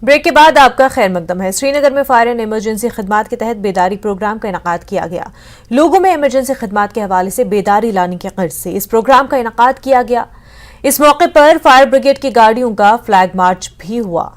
Break کے بعد آپ کا خیر مقدم ہے۔ سری نگر میں فائر اینڈ ایمرجنسی خدمات کے تحت بیداری پروگرام کا انعقاد کیا گیا۔ لوگوں میں ایمرجنسی خدمات کے حوالے سے بیداری لانے کی غرض سے اس پروگرام کا انعقاد کیا گیا۔ اس موقع پر فائر بریگیڈ کی گاڑیوں کا فلیگ مارچ بھی ہوا۔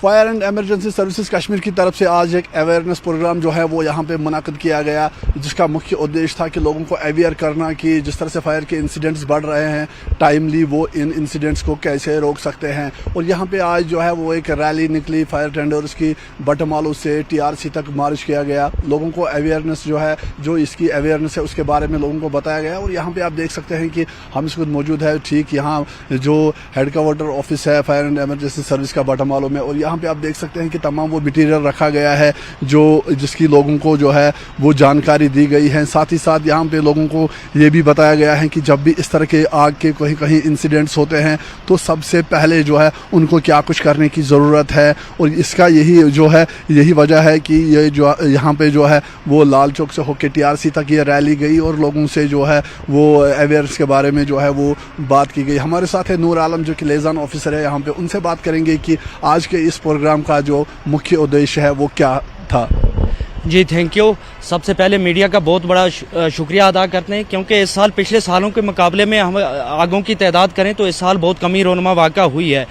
Fire and emergency services Kashmir کی طرف سے آج ایک اویئرنیس پروگرام جو ہے وہ یہاں پہ منعقد کیا گیا، جس کا مکھی ادیش تھا کہ لوگوں کو اویئر کرنا کہ جس طرح سے فائر کے انسیڈنٹس بڑھ رہے ہیں، ٹائملی وہ ان انسیڈنٹس کو کیسے روک سکتے ہیں۔ اور یہاں پہ آج جو ہے وہ ایک ریلی نکلی فائر ٹینڈرز کی، بٹمالو سے TRC تک مارچ کیا گیا۔ لوگوں کو اویئرنیس جو ہے، جو اس کی اویئرنیس ہے اس کے بارے میں لوگوں کو بتایا گیا۔ اور یہاں پہ آپ دیکھ سکتے ہیں کہ ہم اس وقت موجود ہے ٹھیک یہاں جو ہیڈ کوارٹر آفس ہے فائر اینڈ ایمرجنسی سروس کا بٹمالو میں، اور یہاں پہ آپ دیکھ سکتے ہیں کہ تمام وہ مٹیریل رکھا گیا ہے جس کی لوگوں کو جو ہے وہ جانکاری دی گئی ہے۔ ساتھ ہی ساتھ یہاں پہ لوگوں کو یہ بھی بتایا گیا ہے کہ جب بھی اس طرح کے آگ کے کہیں انسیڈنٹس ہوتے ہیں تو سب سے پہلے جو ہے ان کو کیا کچھ کرنے کی ضرورت ہے۔ اور اس کا یہی وجہ ہے کہ یہ جو یہاں پہ جو ہے وہ لال چوک سے ہو کے TRC تک یہ ریلی گئی اور لوگوں سے جو ہے وہ اویئرنیس کے بارے میں جو ہے وہ بات کی گئی۔ ہمارے ساتھ ہے نور عالم جو کہ لیزان آفیسر ہے یہاں پہ، ان سے بات کریں گے کہ آج کے اس پروگرام کا جو مکھی ادیش ہے وہ کیا تھا۔ جی تھینک یو۔ سب سے پہلے میڈیا کا بہت بڑا شکریہ ادا کرتے ہیں، کیونکہ اس سال پچھلے سالوں کے مقابلے میں ہم آگوں کی تعداد کریں تو اس سال بہت کمی رونما واقع ہوئی ہے۔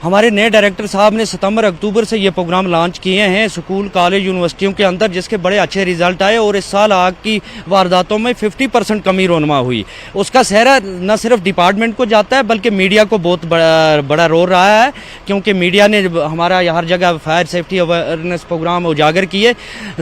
ہمارے نئے ڈائریکٹر صاحب نے ستمبر اکتوبر سے یہ پروگرام لانچ کیے ہیں اسکول کالج یونیورسٹیوں کے اندر، جس کے بڑے اچھے ریزلٹ آئے اور اس سال آگ کی وارداتوں میں 50% کمی رونما ہوئی۔ اس کا سہرا نہ صرف ڈپارٹمنٹ کو جاتا ہے بلکہ میڈیا کو بہت بڑا رول رہا ہے، کیونکہ میڈیا نے ہمارا ہر جگہ فائر سیفٹی اویئرنیس پروگرام اجاگر کیے،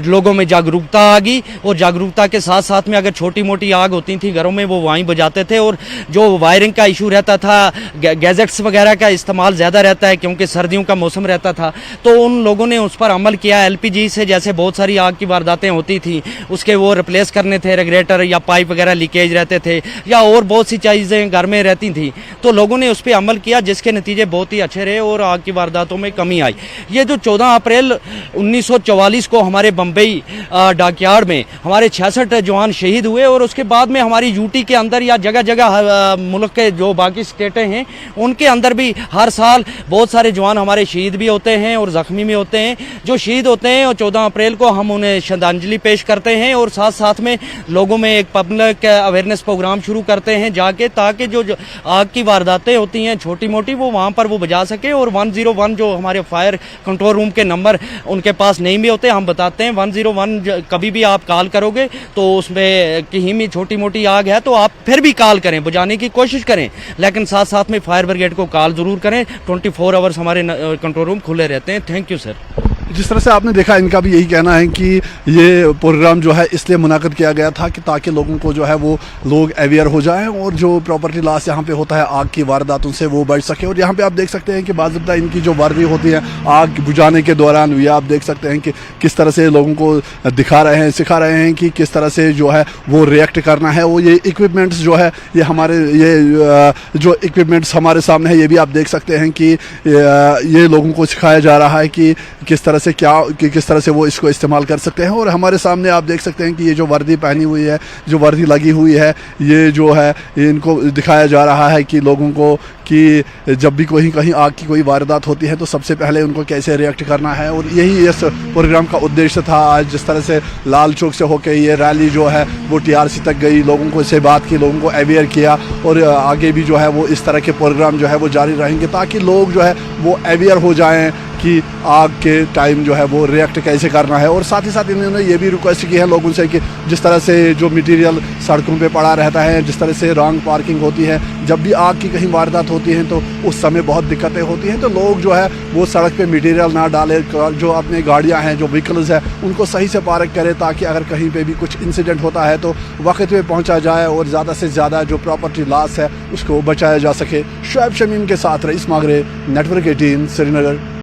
لوگوں میں جاگروکتا آ گئی، اور جاگروکتا کے ساتھ ساتھ میں اگر چھوٹی موٹی آگ ہوتی تھی گھروں میں وہ وہیں بجاتے تھے، اور جو وائرنگ کا ایشو رہتا تھا، گیزٹس وغیرہ کا استعمال زیادہ رہتا ہے کیونکہ سردیوں کا موسم رہتا تھا، تو ان لوگوں نے اس پر عمل کیا۔ LPG سے جیسے بہت ساری آگ کی وارداتیں ہوتی تھیں، اس کے وہ ریپلیس کرنے تھے، ریگولیٹر یا پائپ وغیرہ لیکیج رہتے تھے یا اور بہت سی چیزیں گھر میں رہتی تھیں، تو لوگوں نے اس پہ عمل کیا جس کے نتیجے بہت ہی اچھے رہے اور آگ کی وارداتوں میں کمی آئی۔ یہ جو 14 اپریل 1944 کو ہمارے بمبئی ڈاک یارڈ میں ہمارے 66 جوان شہید ہوئے، اور اس کے بعد میں ہماری UT کے اندر یا جگہ جگہ ملک کے جو باقی اسٹیٹیں ہیں ان کے اندر بھی ہر سال بہت سارے جوان ہمارے شہید بھی ہوتے ہیں اور زخمی بھی ہوتے ہیں۔ جو شہید ہوتے ہیں اور 14 اپریل کو ہم انہیں شردھانجلی پیش کرتے ہیں، اور ساتھ ساتھ میں لوگوں میں ایک پبلک اویئرنیس پروگرام شروع کرتے ہیں جا کے، تاکہ جو آگ کی وارداتیں ہوتی ہیں چھوٹی موٹی وہ وہاں پر وہ بجا سکے۔ اور 101 جو ہمارے فائر کنٹرول روم کے نمبر ان کے پاس نہیں بھی ہوتے، ہم بتاتے ہیں 101 کبھی بھی آپ کال کرو گے تو اس میں کہیں بھی چھوٹی موٹی آگ ہے تو آپ پھر بھی کال کریں، بجانے کی کوشش کریں، لیکن ساتھ ساتھ میں فائر بریگیڈ کو کال ضرور کریں۔ 24 آورس ہمارے کنٹرول روم کھلے رہتے ہیں۔ Thank you sir. جس طرح سے آپ نے دیکھا ان کا بھی یہی کہنا ہے کہ یہ پروگرام جو ہے اس لیے منعقد کیا گیا تھا کہ تاکہ لوگوں کو جو ہے وہ لوگ اویئر ہو جائیں اور جو پراپرٹی لاس یہاں پہ ہوتا ہے آگ کی وارداتوں سے وہ بچ سکے۔ اور یہاں پہ آپ دیکھ سکتے ہیں کہ باضابطہ ان کی جو وردی ہوتی ہے آگ بجھانے کے دوران، یہ آپ دیکھ سکتے ہیں کہ کس طرح سے لوگوں کو سکھا رہے ہیں کہ کس طرح سے جو ہے وہ ریئیکٹ کرنا ہے۔ وہ یہ اکوپمنٹس جو ہے یہ جو اکوپمنٹس ہمارے سامنے ہے یہ بھی آپ دیکھ سکتے ہیں کہ یہ لوگوں کو سکھایا جا رہا ہے کہ کس طرح سے وہ اس کو استعمال کر سکتے ہیں۔ اور ہمارے سامنے آپ دیکھ سکتے ہیں کہ یہ جو وردی پہنی ہوئی ہے، جو وردی لگی ہوئی ہے، یہ جو ہے ان کو دکھایا جا رہا ہے کہ لوگوں کو کہ جب بھی کہیں آگ کی کوئی واردات ہوتی ہے تو سب سے پہلے ان کو کیسے ریئیکٹ کرنا ہے۔ اور یہی اس پروگرام کا ادیش تھا آج، جس طرح سے لال چوک سے ہو کے یہ ریلی جو ہے وہ TRC تک گئی، لوگوں کو سے بات کی، لوگوں کو اویئر کیا، اور آگے بھی جو ہے وہ اس طرح کے پروگرام جو ہے وہ جاری رہیں گے تاکہ لوگ جو ہے وہ اویئر ہو جائیں کہ آگ کے ٹائم جو ہے وہ ریئیکٹ کیسے کرنا ہے۔ اور ساتھ ہی ساتھ انہوں نے یہ بھی ریکویسٹ کی ہے لوگوں سے کہ جس طرح سے جو مٹیریل سڑکوں پہ پڑا رہتا ہے، جس طرح سے رانگ پارکنگ ہوتی ہے، جب بھی آگ کی کہیں واردات ہوتی ہیں تو اس سمے بہت دقتیں ہوتی ہیں، تو لوگ جو ہے وہ سڑک پہ مٹیریل نہ ڈالے، جو اپنے گاڑیاں ہیں، جو وہیکلز ہیں ان کو صحیح سے پارک کرے تاکہ اگر کہیں پہ بھی کچھ انسیڈنٹ ہوتا ہے تو وقت پہ پہنچا جائے اور زیادہ سے زیادہ جو پراپرٹی لاس ہے اس کو بچایا جا سکے۔ شعیب شمیم کے ساتھ رئیس ماگرے، نیٹ ورک 18 سری نگر۔